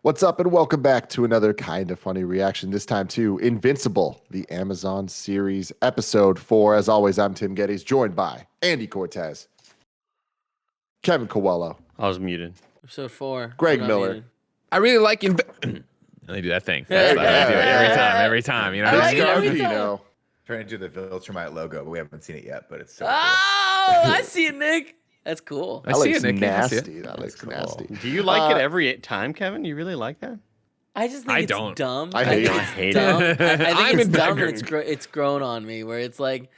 What's up, and welcome back to another kind of funny reaction, this time to Invincible, the Amazon series, episode 4. As always, I'm Tim Gettys, joined by Andy Cortez, Kevin Coelho, I was muted. Episode 4. Greg Miller. I really like and they do that thing. That's what I do it every time. You know, Nick what I mean? every Scarpino. Trying to do the Viltrumite logo, but we haven't seen it yet. But it's so Oh, I see it, Nick. That's cool. I That see looks it, Nick. I see it. nasty. That looks nasty. Do you like it every time, Kevin? You really like that? I just think I it's don't. dumb. I hate think it. it's I hate dumb. it. I think I'm it's in dumb. that And it's grown on me where it's like,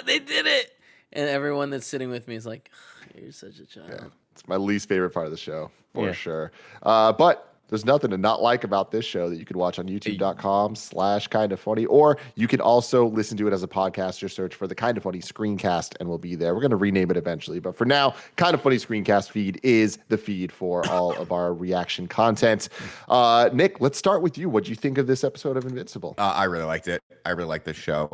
they did it, and everyone that's sitting with me is like, you're such a child. Yeah, it's my least favorite part of the show, for Yeah. sure. But there's nothing to not like about this show that you can watch on youtube.com/kindoffunny, or you can also listen to it as a podcast. Just search for the Kind of Funny screencast and we'll be there. We're going to rename it eventually, but for now, Kind of Funny screencast feed is the feed for all of our reaction content. Nick, let's start with you. What do you think of this episode of Invincible? I really liked it. I really liked this show.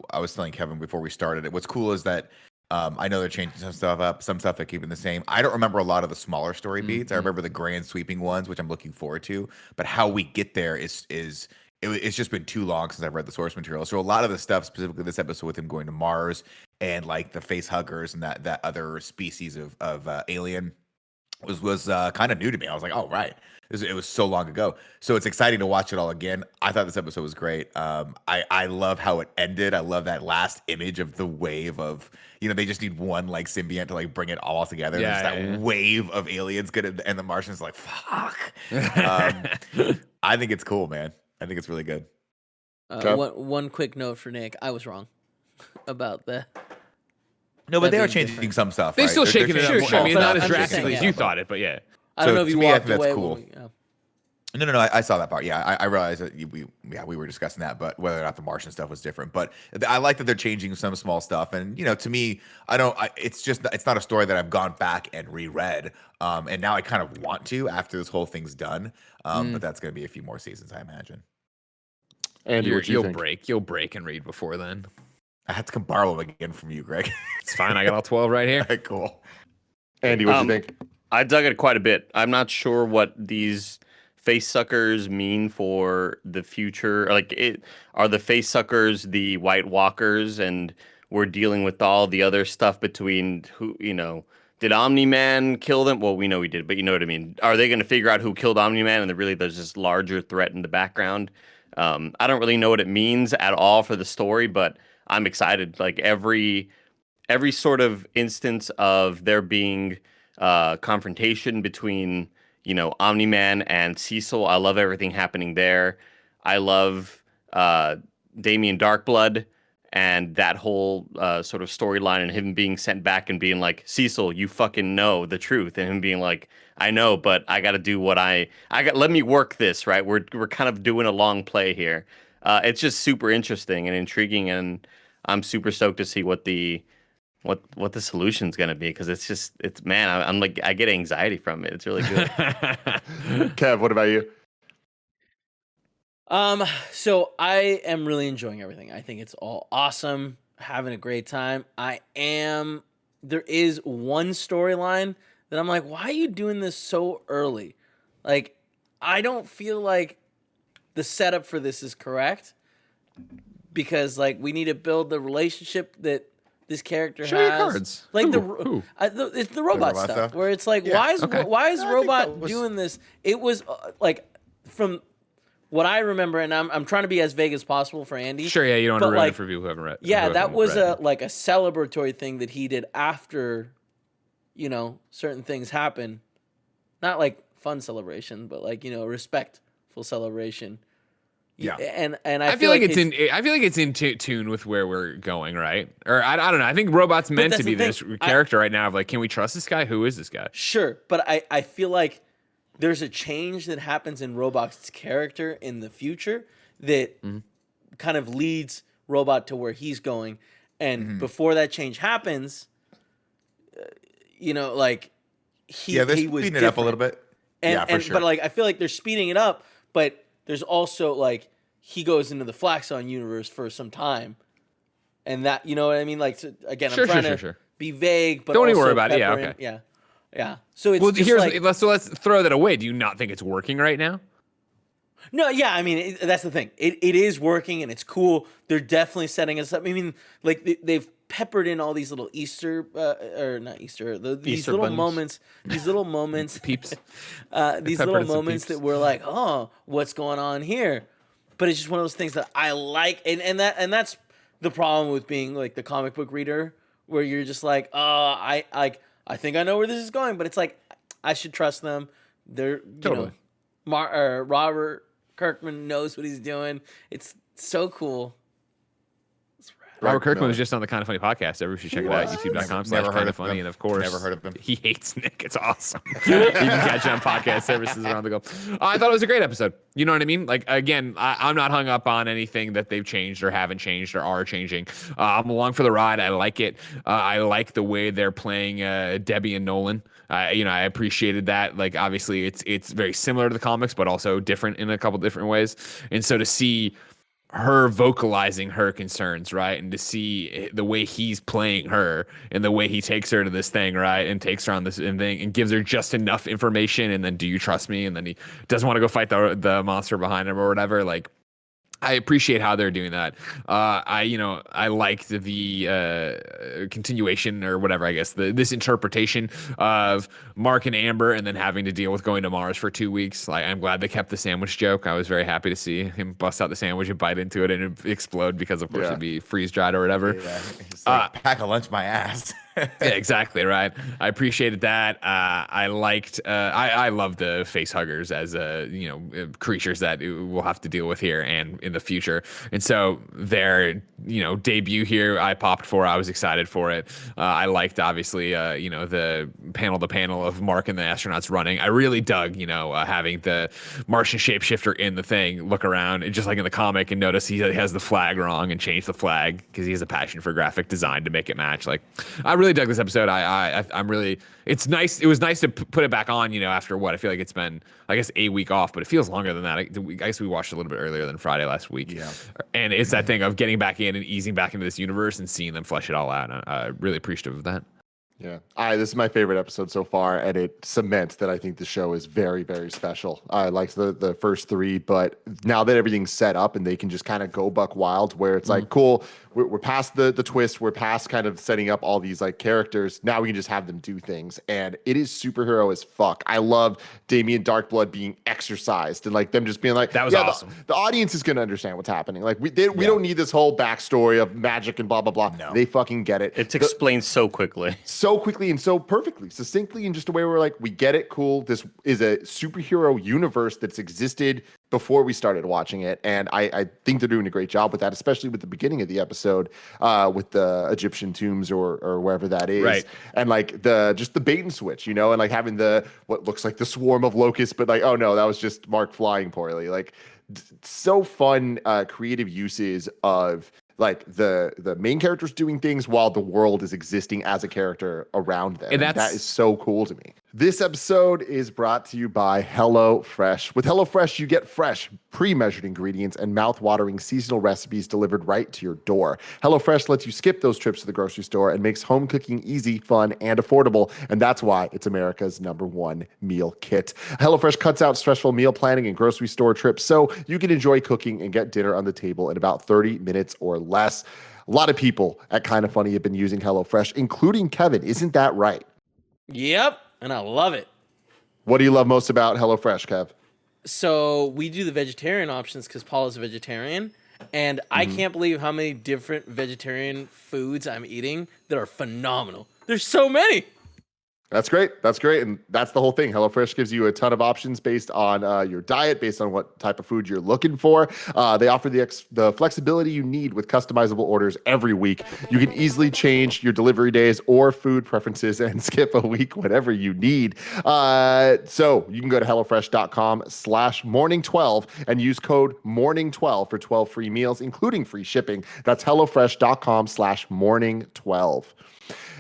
I was telling Kevin before we started it. What's cool is that I know they're changing some stuff up, some stuff they're keeping the same. I don't remember a lot of the smaller story beats. I remember the grand sweeping ones, which I'm looking forward to. But how we get there it's just been too long since I've read the source material. So a lot of the stuff, specifically this episode with him going to Mars and like the face huggers and that other species of alien was kind of new to me. I was like, oh right, it was so long ago. So it's exciting to watch it all again. I thought this episode was great. I love how it ended. I love that last image of the wave of, they just need one like symbiont to like bring it all together. Yeah, There's that yeah. wave of aliens and the Martians like, fuck. I think it's cool, man. I think it's really good. Kev? One quick note for Nick. I was wrong about that. No, but That they are being changing different. some stuff. They're right? still shaking it up. changing More. small I mean, stuff. not as I'm just drastically saying, as yeah. you thought it, but yeah. I don't So know if to you me, I walked think that's away. cool. When No, I saw that part. Yeah, I realized that we were discussing that, but whether or not the Martian stuff was different. But I like that they're changing some small stuff, and to me, it's not a story that I've gone back and reread, and now I kind of want to after this whole thing's done. But that's going to be a few more seasons, I imagine. Andy, what do you You'll think? You'll break and read before then. I had to come borrow them again from you, Greg. It's fine. I got all 12 right here. All right, cool. Andy, what do you think? I dug it quite a bit. I'm not sure what these face suckers mean for the future. Are the face suckers the White Walkers, and we're dealing with all the other stuff between did Omni-Man kill them? Well, we know he did, but you know what I mean. Are they going to figure out who killed Omni-Man, and there's this larger threat in the background? I don't really know what it means at all for the story, but I'm excited. Like every sort of instance of there being confrontation between Omni-Man and Cecil. I love everything happening there. I love Damien Darkblood and that whole sort of storyline, and him being sent back and being like, Cecil, you fucking know the truth, and him being like, I know, but I got to do what I got. Let me work this right. We're kind of doing a long play here. It's just super interesting and intriguing, and I'm super stoked to see what the solution's gonna be, because I'm like, I get anxiety from it. It's really good. Kev, what about you? So I am really enjoying everything. I think it's all awesome. Having a great time. There is one storyline that I'm like, why are you doing this so early? Like, I don't feel like the setup for this is correct, because like we need to build the relationship that this character Show your has. cards. Like Who? it's the robot robot stuff stuff? where it's like, Yeah, why is I think Robot that was- doing this? It was like from what I remember, and I'm trying to be as vague as possible for Andy. Sure, yeah, you don't want But, to ruin like, it for people who haven't read. Yeah, who that haven't was read. a celebratory thing that he did after, certain things happen. Not like fun celebration, but like, respectful celebration. Yeah. And I feel like it's in tune with where we're going, right? Or I don't know. I think Robot's meant to that's be the this thing. character right now of like, can we trust this guy? Who is this guy? Sure, but I feel like there's a change that happens in Robot's character in the future that kind of leads Robot to where he's going. And before that change happens, like Yeah, they're he was speeding it up a little different. bit. And, Yeah, for sure. But like I feel like they're speeding it up, but there's also like he goes into the Flaxon universe for some time, and that, you know what I mean? Like, so, again, Sure, I'm trying sure, to sure. be vague, but Don't even also worry about it. Yeah, pepper in- okay. yeah. Yeah. So it's Well, just let's throw that away. Do you not think it's working right now? No, yeah, I mean that's the thing. It is working and it's cool. They're definitely setting us up. I mean, like they've peppered in all these little Easter or not Easter, these Easter little bunnies. moments, these little moments, Peeps. these Peppered little in some moments peeps. that we're like, oh, what's going on here? But it's just one of those things that I like, and that's the problem with being like the comic book reader, where you're just like, oh, I think I know where this is going, but it's like I should trust them. They're Totally. Robert Kirkman knows what he's doing. It's so cool. It's rad. Robert Kirkman no. was just on the Kind of Funny podcast. Everybody should check it out. was? YouTube.com/Kind Never heard of of Funny. him. And of course, Never heard of him. He hates Nick. It's awesome. You can catch it on podcast services around the globe. I thought it was a great episode. You know what I mean? Like, again, I'm not hung up on anything that they've changed or haven't changed or are changing. I'm along for the ride. I like it. I like the way they're playing Debbie and Nolan. I appreciated that. Like, obviously, it's very similar to the comics, but also different in a couple different ways. And so to see her vocalizing her concerns, right, and to see the way he's playing her and the way he takes her to this thing, right, and takes her on this thing and gives her just enough information, and then do you trust me? And then he doesn't want to go fight the monster behind him or whatever. Like, I appreciate how they're doing that. I liked the continuation or whatever, I guess, this interpretation of Mark and Amber and then having to deal with going to Mars for 2 weeks. Like, I'm glad they kept the sandwich joke. I was very happy to see him bust out the sandwich and bite into it and it explode because, of course, it'd be freeze dried or whatever. Yeah, it's like, pack a lunch my ass. Yeah, exactly, right. I appreciated that. I liked. I love the face huggers as creatures that we'll have to deal with here and in the future. And so their debut here, I popped for. I was excited for it. I liked obviously the panel of Mark and the astronauts running. I really dug having the Martian shapeshifter in the thing look around and just like in the comic and notice he has the flag wrong and change the flag because he has a passion for graphic design to make it match. Like, I really dug this episode. I'm really. It's nice. It was nice to put it back on. After what I feel like it's been, I guess, a week off, but it feels longer than that. I guess we watched a little bit earlier than Friday last week. Yeah. And it's that thing of getting back in and easing back into this universe and seeing them flesh it all out. I'm really appreciative of that. Yeah, this is my favorite episode so far, and it cements that I think the show is very, very special. I liked the first three, but now that everything's set up and they can just kind of go buck wild, where it's like, cool, we're past the twist, we're past kind of setting up all these like characters. Now we can just have them do things, and it is superhero as fuck. I love Damien Darkblood being exercised and like them just being like, that was awesome. The audience is gonna understand what's happening. Like we don't need this whole backstory of magic and blah blah blah. No. They fucking get it. It's explained so quickly. So quickly and so perfectly, succinctly, in just a way where we're like, we get it, cool. This is a superhero universe that's existed before we started watching it, and I think they're doing a great job with that, especially with the beginning of the episode, with the Egyptian tombs or wherever that is, right? And like the bait and switch, and like having the what looks like the swarm of locusts, but like, oh no, that was just Mark flying poorly. Like, so fun, creative uses of like the main characters doing things while the world is existing as a character around them. And that is so cool to me. This episode is brought to you by HelloFresh. With HelloFresh, you get fresh, pre-measured ingredients and mouth-watering seasonal recipes delivered right to your door. HelloFresh lets you skip those trips to the grocery store and makes home cooking easy, fun, and affordable. And that's why it's America's #1 meal kit. HelloFresh cuts out stressful meal planning and grocery store trips so you can enjoy cooking and get dinner on the table in about 30 minutes or less. A lot of people at Kind of Funny have been using HelloFresh, including Kevin. Isn't that right? Yep, and I love it. What do you love most about HelloFresh, Kev? So we do the vegetarian options because Paul is a vegetarian, and I can't believe how many different vegetarian foods I'm eating that are phenomenal. There's so many. That's great. And that's the whole thing. HelloFresh gives you a ton of options based on your diet, based on what type of food you're looking for. They offer the flexibility you need with customizable orders every week. You can easily change your delivery days or food preferences and skip a week whenever you need. So you can go to HelloFresh.com/morning12 and use code morning12 for 12 free meals, including free shipping. That's HelloFresh.com/morning12.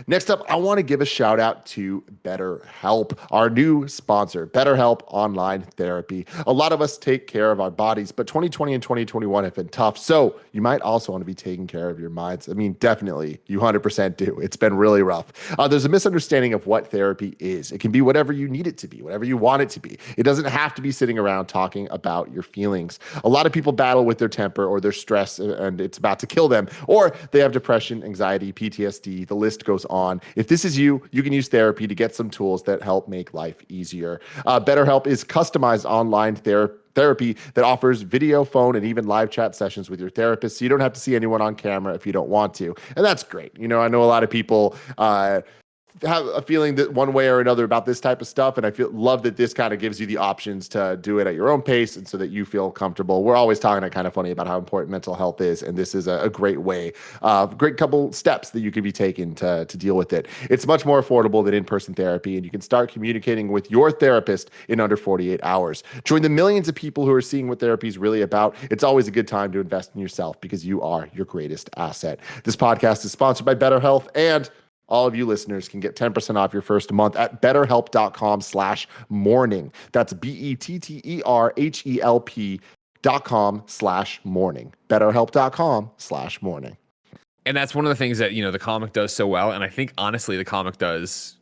Next up, I want to give a shout out to to BetterHelp, our new sponsor, BetterHelp Online Therapy. A lot of us take care of our bodies, but 2020 and 2021 have been tough. So you might also want to be taking care of your minds. I mean, definitely, you 100% do. It's been really rough. There's a misunderstanding of what therapy is. It can be whatever you need it to be, whatever you want it to be. It doesn't have to be sitting around talking about your feelings. A lot of people battle with their temper or their stress and it's about to kill them, or they have depression, anxiety, PTSD, the list goes on. If this is you, you can use therapy to get some tools that help make life easier. BetterHelp is customized online therapy that offers video, phone, and even live chat sessions with your therapist, so you don't have to see anyone on camera if you don't want to. And that's great. I know a lot of people have a feeling that one way or another about this type of stuff, and I love that this kind of gives you the options to do it at your own pace and so that you feel comfortable. We're always talking at Kind of Funny about how important mental health is, and this is a great way, great couple steps that you can be taking to deal with it. It's much more affordable than in-person therapy, and you can start communicating with your therapist in under 48 hours. Join the millions of people who are seeing what therapy is really about. It's always a good time to invest in yourself because you are your greatest asset. This podcast is sponsored by BetterHelp, and all of you listeners can get 10% off your first month at betterhelp.com/morning. That's BetterHelp.com/morning. betterhelp.com/morning. And that's one of the things that, the comic does so well. And I think, honestly, the comic does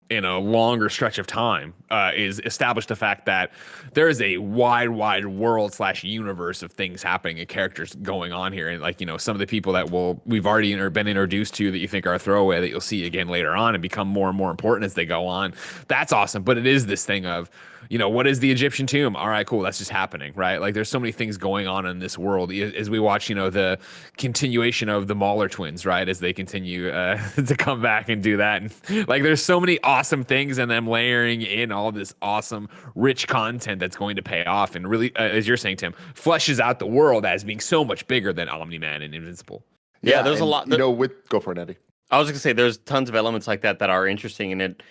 in a longer stretch of time is establish the fact that there is a wide world / universe of things happening and characters going on here. And some of the people that we've already been introduced to that you think are a throwaway that you'll see again later on and become more and more important as they go on. That's awesome. But it is this thing of, what is the Egyptian tomb? All right, cool. That's just happening, right? Like there's so many things going on in this world as we watch, the continuation of the Mauler twins, right? As they continue to come back and do that. And there's so many awesome things and them layering in all this awesome, rich content that's going to pay off. And really, as you're saying, Tim, fleshes out the world as being so much bigger than Omni-Man and Invincible. Yeah, there's a lot. Go for it, Eddie. I was just gonna say there's tons of elements like that are interesting in it.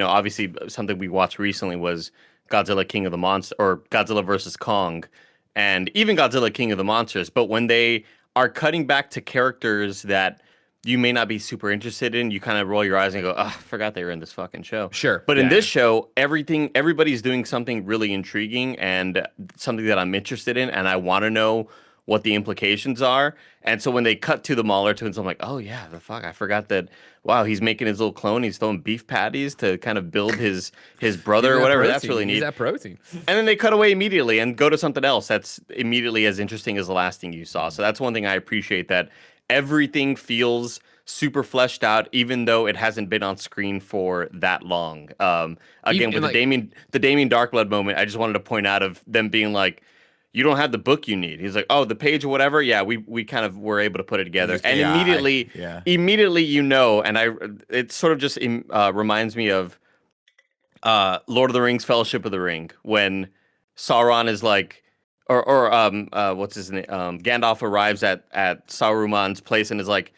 Obviously something we watched recently was Godzilla King of the Monsters, or Godzilla versus Kong, and even Godzilla King of the Monsters. But when they are cutting back to characters that you may not be super interested in, you kind of roll your eyes and go, "Oh, I forgot they were in this fucking show." Sure. But in this show, everybody's doing something really intriguing and something that I'm interested in, and I want to know what the implications are. And so when they cut to the Mauler twins, I'm like, oh yeah, I forgot that. Wow, he's making his little clone. He's throwing beef patties to kind of build his brother or whatever. Protein. That's really neat. Use that protein. And then they cut away immediately and go to something else that's immediately as interesting as the last thing you saw. So that's one thing I appreciate, that everything feels super fleshed out, even though it hasn't been on screen for that long. Again, with the Damien Darkblood moment, I just wanted to point out of them being like, you don't have the book you need. He's like, oh, the page or whatever. Yeah, we kind of were able to put it together. And immediately, and it sort of just reminds me of Lord of the Rings, Fellowship of the Ring, when Sauron is like, or what's his name? Gandalf arrives at Saruman's place and is like,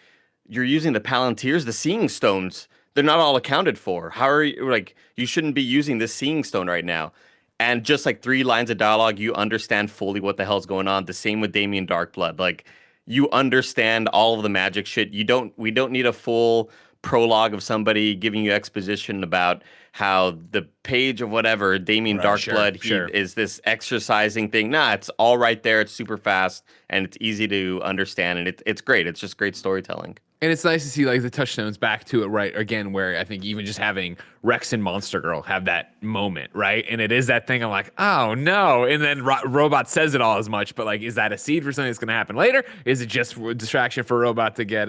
you're using the Palantirs, the Seeing Stones. They're not all accounted for. How are you, you shouldn't be using this Seeing Stone right now. And just 3 lines of dialogue, you understand fully what the hell's going on. The same with Damien Darkblood. You understand all of the magic shit. We don't need a full prologue of somebody giving you exposition about how the page of whatever, Damien Darkblood, he is this exercising thing. Nah, it's all right there. It's super fast and it's easy to understand. And it's great. It's just great storytelling. And it's nice to see the touchstones back to it, right? Again, where I think even just having Rex and Monster Girl have that moment, right? And it is that thing. I'm like, oh no. And then Robot says it all as much, but is that a seed for something that's going to happen later? Is it just a distraction for Robot to get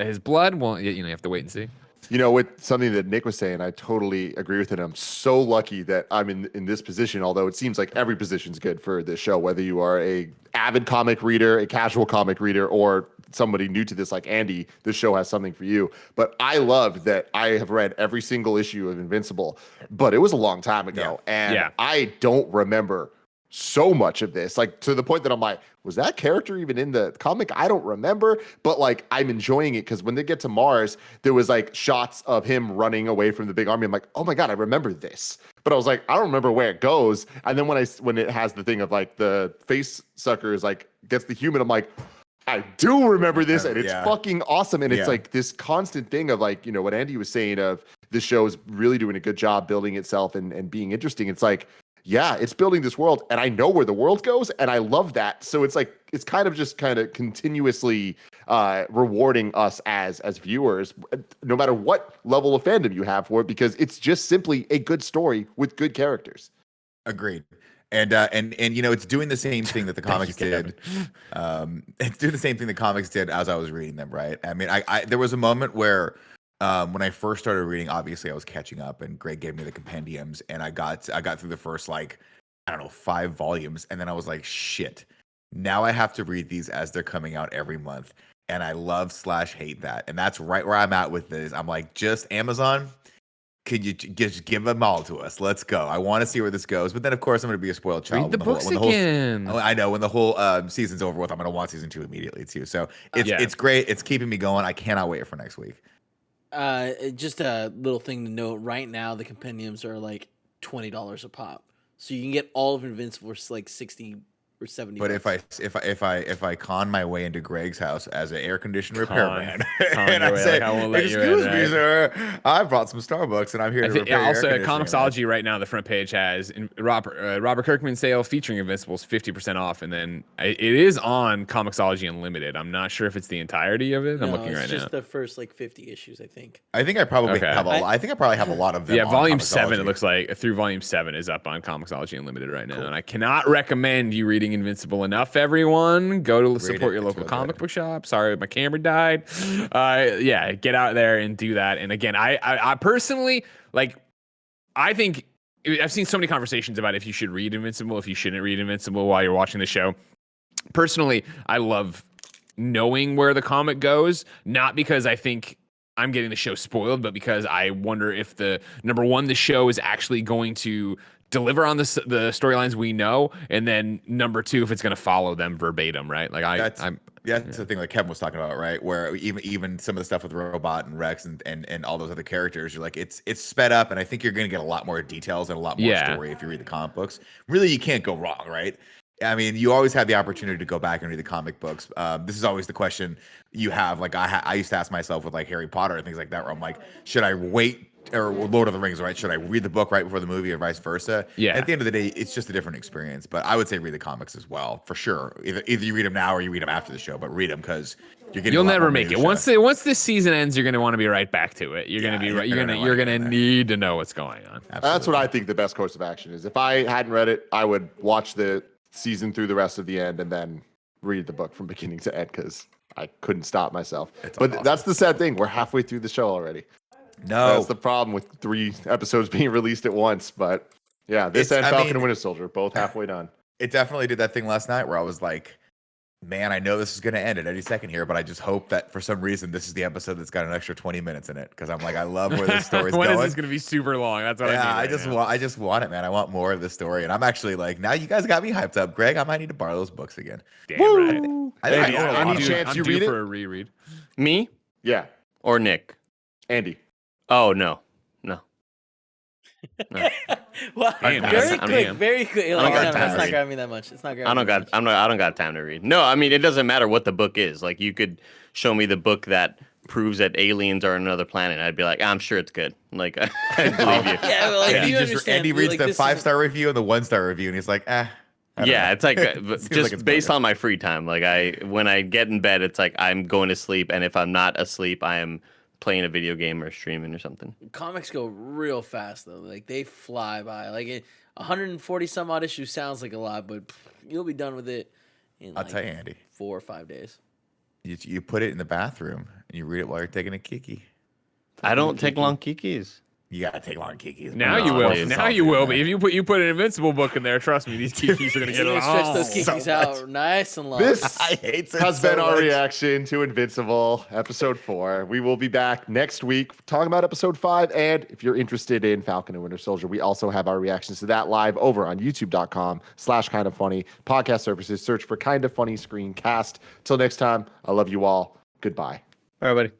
his blood? Well, you have to wait and see. With something that Nick was saying, I totally agree with it. I'm so lucky that I'm in this position, although it seems like every position's good for this show, whether you are a avid comic reader, a casual comic reader, or somebody new to this like Andy. This show has something for you. But I love that I have read every single issue of Invincible, but it was a long time ago. And I don't remember so much of this, to the point that I'm like, was that character even in the comic? I don't remember, but I'm enjoying it because when they get to Mars, there was shots of him running away from the big army. I'm like, oh my God, I remember this. But I was like, I don't remember where it goes. And then when it has the thing of the face sucker is gets the human, I'm like, I do remember this, and it's fucking awesome. And it's this constant thing of what Andy was saying of this show is really doing a good job building itself and being interesting. It's like, yeah, it's building this world, and I know where the world goes, and I love that. So it's like it's kind of continuously rewarding us as viewers, no matter what level of fandom you have for it, because it's just simply a good story with good characters. Agreed. And it's doing the same thing that the comics did. It's doing the same thing the comics did as I was reading them, right? I mean, I there was a moment where when I first started reading, obviously I was catching up, and Greg gave me the compendiums, and I got through the first 5 volumes, and then I was like, shit. Now I have to read these as they're coming out every month, and I love/hate that, and that's right where I'm at with this. I'm like, just Amazon. Could you just give them all to us? Let's go. I want to see where this goes. But then, of course, I'm going to be a spoiled child. Read the books again. I know. When the whole season's over with, I'm going to want season 2 immediately, too. So it's great. It's keeping me going. I cannot wait for next week. Just a little thing to note. Right now, the compendiums are like $20 a pop. So you can get all of Invincible for like 60 or 70 But bucks. if I con my way into Greg's house as an air conditioner repairman, and your I way, say, like, I won't let you in, "Excuse me, right? sir, I brought some Starbucks and I'm here to repair your Also, air conditioning." Comixology right now, the front page has Robert Kirkman sale featuring Invincibles 50% off, and then it is on Comixology Unlimited. I'm not sure if it's the entirety of it. I'm looking right it's now. just the first 50 issues, I think. I think I probably Okay. have I think I probably have a lot of them. Yeah, on volume 7, it Comixology. looks like, through volume 7 is up on Comixology Unlimited right now. And I cannot recommend you reading Invincible enough, everyone. Go to support your local comic book shop. Sorry, my camera died. Yeah, get out there and do that. And again, I personally, I think I've seen so many conversations about if you should read Invincible, if you shouldn't read Invincible while you're watching the show. Personally, I love knowing where the comic goes, not because I think I'm getting the show spoiled, but because I wonder if the show is actually going to deliver on the storylines we know, and then number 2, if it's going to follow them verbatim, right? That's the thing, like Kevin was talking about, right? Where even some of the stuff with Robot and Rex and all those other characters, you're like, it's sped up, and I think you're going to get a lot more details and a lot more story if you read the comic books. Really, you can't go wrong, right? I mean, you always have the opportunity to go back and read the comic books. This is always the question you have. Like I used to ask myself with Harry Potter and things like that, where I'm like, should I wait? Or Lord of the Rings, right? Should I read the book right before the movie, or vice versa? Yeah. At the end of the day, it's just a different experience. But I would say read the comics as well, for sure. Either you read them now or you read them after the show, but read them because you're getting. You'll never make it. Once this season ends, you're going to want to be right back to it. You're going to be right. You're going to need to know what's going on. Absolutely. That's what I think the best course of action is. If I hadn't read it, I would watch the season through the rest of the end and then read the book from beginning to end, because I couldn't stop myself. But that's the sad thing. We're halfway through the show already. No, that's the problem with 3 episodes being released at once. But yeah, this and Falcon and Winter Soldier both halfway done. It definitely did that thing last night where I was like, man, I know this is going to end at any second here, but I just hope that for some reason this is the episode that's got an extra 20 minutes in it, because I'm like, I love where this story's going. When is this going to be super long? That's what I mean. I just want it, man. I want more of this story, and I'm actually like, now you guys got me hyped up, Greg. I might need to borrow those books again. Damn right. Any chance you read it for a reread? Me Yeah, or Nick? Andy. Oh no. Well, Damn, very quick. I don't got time It's to not read. grabbing me that much. It's not grabbing. I don't got time to read. No, I mean, it doesn't matter what the book is. Like, you could show me the book that proves that aliens are on another planet. I'd be like, I'm sure it's good. Like, I believe you. Yeah, well, like, you understand. Andy reads like, the this 5-star review and the 1-star review, and he's like, I don't know. It's like Seems just like it's based bogus. on my free time. Like, when I get in bed, it's like I'm going to sleep, and if I'm not asleep, I am playing a video game or streaming or something. Comics go real fast though. Like, they fly by. Like 140 some odd issues sounds like a lot, but you'll be done with it in I'll tell you, Andy. 4 or 5 days. You put it in the bathroom and you read it while you're taking a kiki. I don't take long kikis. You gotta take long kikis. Now No, you will. please. Now you will. But if you put an Invincible book in there, trust me, these kikis are gonna get You're it gonna all. stretch those kikis out nice and long. This I hate it has so been our much. reaction to Invincible, episode 4. We will be back next week talking about episode 5. And if you're interested in Falcon and Winter Soldier, we also have our reactions to that live over on youtube.com/kindoffunny. Podcast services, search for Kind of Funny Screencast. Till next time, I love you all. Goodbye. All right, buddy.